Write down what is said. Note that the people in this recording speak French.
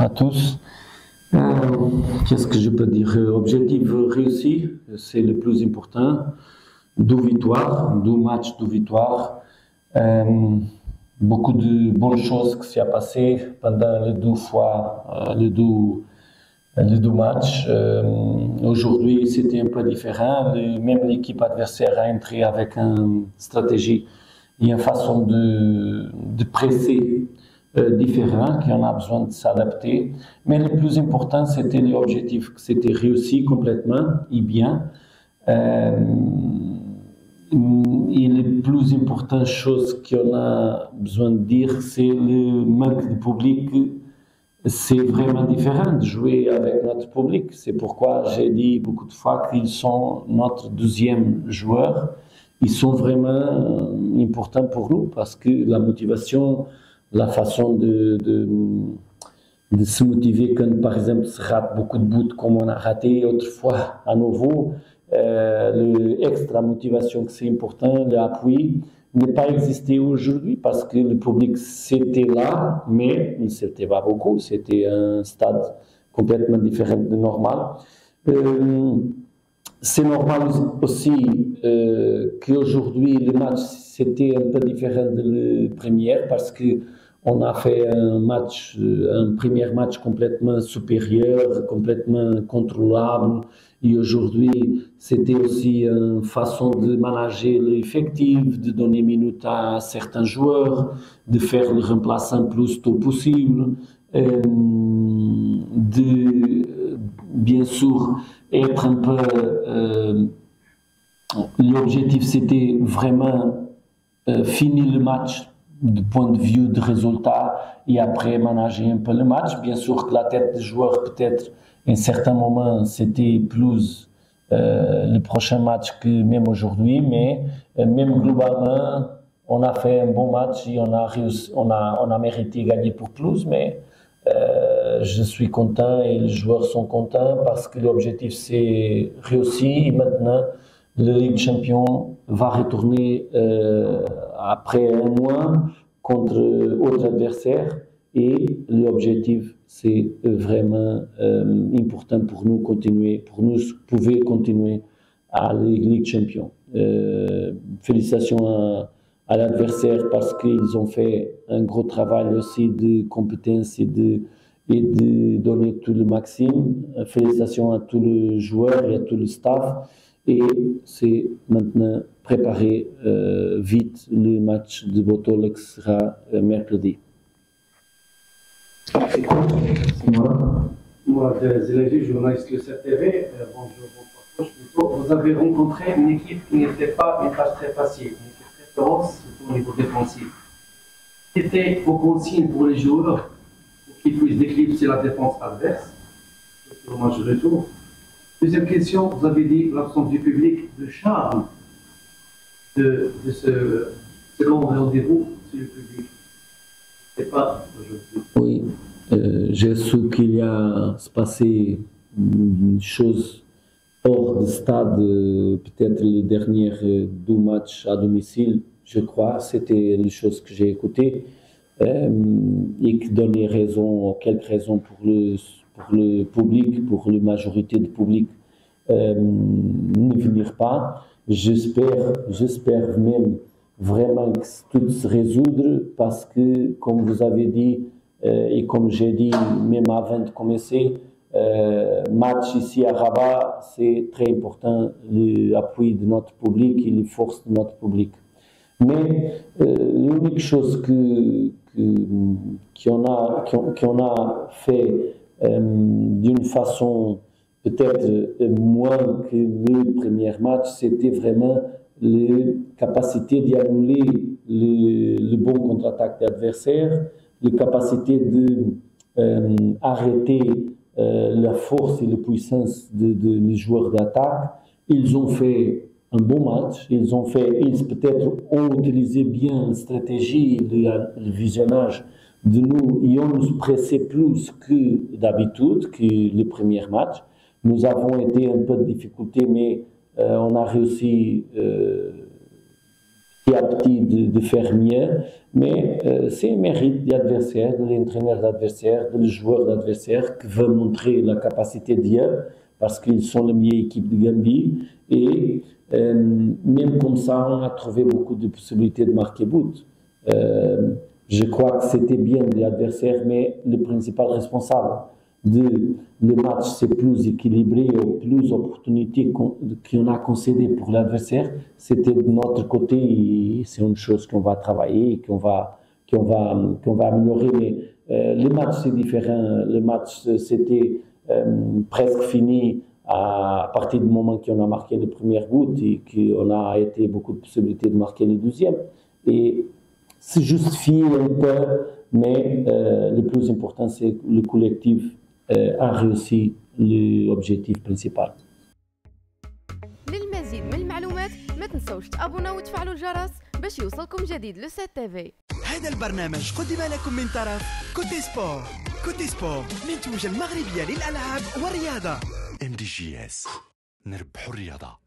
à tous. Qu'est-ce que je peux dire? Objectif réussi, c'est le plus important. Deux victoires, deux matchs, deux victoires. Euh, Beaucoup de bonnes choses qui s'est passé pendant les deux fois, les deux matchs. Aujourd'hui, c'était un peu différent. Même l'équipe adversaire a entré avec une stratégie et une façon de presser différent, qu'on a besoin de s'adapter. Mais le plus important, c'était l'objectif, que c'était réussi complètement et bien. Euh, et la plus importante chose qu'on a besoin de dire, c'est le manque de public. C'est vraiment différent de jouer avec notre public. C'est pourquoi j'ai dit beaucoup de fois qu'ils sont notre deuxième joueur. Ils sont vraiment importants pour nous parce que la motivation, la façon de se motiver quand, par exemple, se rate beaucoup de buts comme on a raté autrefois à nouveau, l'extra motivation que c'est important, l'appui, n'est pas existé aujourd'hui parce que le public c'était là, mais c'était pas beaucoup, c'était un stade complètement différent de normal. Euh, c'est normal aussi qu'aujourd'hui le match c'était un peu différent de la première parce que on a fait un premier match complètement supérieur, complètement contrôlable. Et aujourd'hui, c'était aussi une façon de manager l'effectif, de donner minutes à certains joueurs, de faire le remplaçant plus tôt possible, de bien sûr être un peu. L'objectif, c'était vraiment finir le match du point de vue de résultat et après manager un peu le match. Bien sûr que la tête du joueur, peut-être, à un certain moment, c'était plus le prochain match que même aujourd'hui, mais même globalement, on a fait un bon match et on a réussi, on a mérité gagner pour plus, mais je suis content et les joueurs sont contents parce que l'objectif c'est réussi et maintenant le Ligue Champion va retourner après un mois contre autres adversaires et l'objectif c'est vraiment important pour nous continuer, pour nous pouvoir continuer à la Ligue Champion. Félicitations à l'adversaire parce qu'ils ont fait un gros travail aussi de compétence et de donner tout le maximum. Félicitations à tous les joueurs et à tout le staff. Et c'est maintenant préparer vite le match de Botola qui sera mercredi. Moi, Zelavi, journaliste de CTV, bonjour. Vous avez rencontré une équipe qui n'était pas une tâche très facile, une équipe très féroce, surtout au niveau défensif. C'était vos consignes pour les joueurs pour qu'ils puissent déclipser la défense adverse. C'est le match de retour. Deuxième question, vous avez dit l'absence du public, de charme de ce grand rendez-vous, c'est le public. C'est pas aujourd'hui. Oui, j'ai su qu'il y a se passé une chose hors de stade, peut-être les derniers deux matchs à domicile, je crois, c'était les choses que j'ai écoutées et qui donnaient raison, quelques raisons pour le public, pour la majorité du public ne venir pas. J'espère même vraiment que tout se résoudre parce que, comme vous avez dit et comme j'ai dit même avant de commencer, match ici à Rabat, c'est très important l'appui de notre public et les forces de notre public. Mais l'unique chose qu'on a fait d'une façon peut-être moins que le premier match, c'était vraiment la capacité d'annuler le bon contre-attaque de l'adversaire, la capacité d'arrêter la force et la puissance des joueurs d'attaque. Ils ont fait un bon match, ils peut-être ont utilisé bien la stratégie, le visionnage de nous et ont nous pressé plus que d'habitude, que le premier match. Nous avons été un peu de difficulté, mais on a réussi petit à petit de faire mieux, mais c'est un mérite de l'adversaire, de l'entraîneur de l'adversaire, de le joueur de l'adversaire qui veut montrer la capacité d'eux parce qu'ils sont la meilleure équipe de Gambie et même comme ça, on a trouvé beaucoup de possibilités de marquer but. Je crois que c'était bien de l'adversaire, mais le principal responsable le match c'est plus équilibré ou plus d'opportunités qu'on a concédé pour l'adversaire, c'était de notre côté et c'est une chose qu'on va travailler et qu'on va améliorer. Mais le match c'est différent. Le match c'était presque fini à partir du moment qu'on a marqué le premier but et qu'on a été beaucoup de possibilités de marquer le deuxième. Et c'est justifié un peu, mais le plus important c'est que le collectif a réussi l'objectif principal. للمزيد من المعلومات ما تنسوش تابونا وتفعلوا الجرس باش يوصلكم جديد لو سات تيفي. هذا البرنامج قدم لكم من طرف كوتي سبور. كوتي سبور منتوجة المغربية للألعاب والرياضة. MDGS نربحوا الرياضة.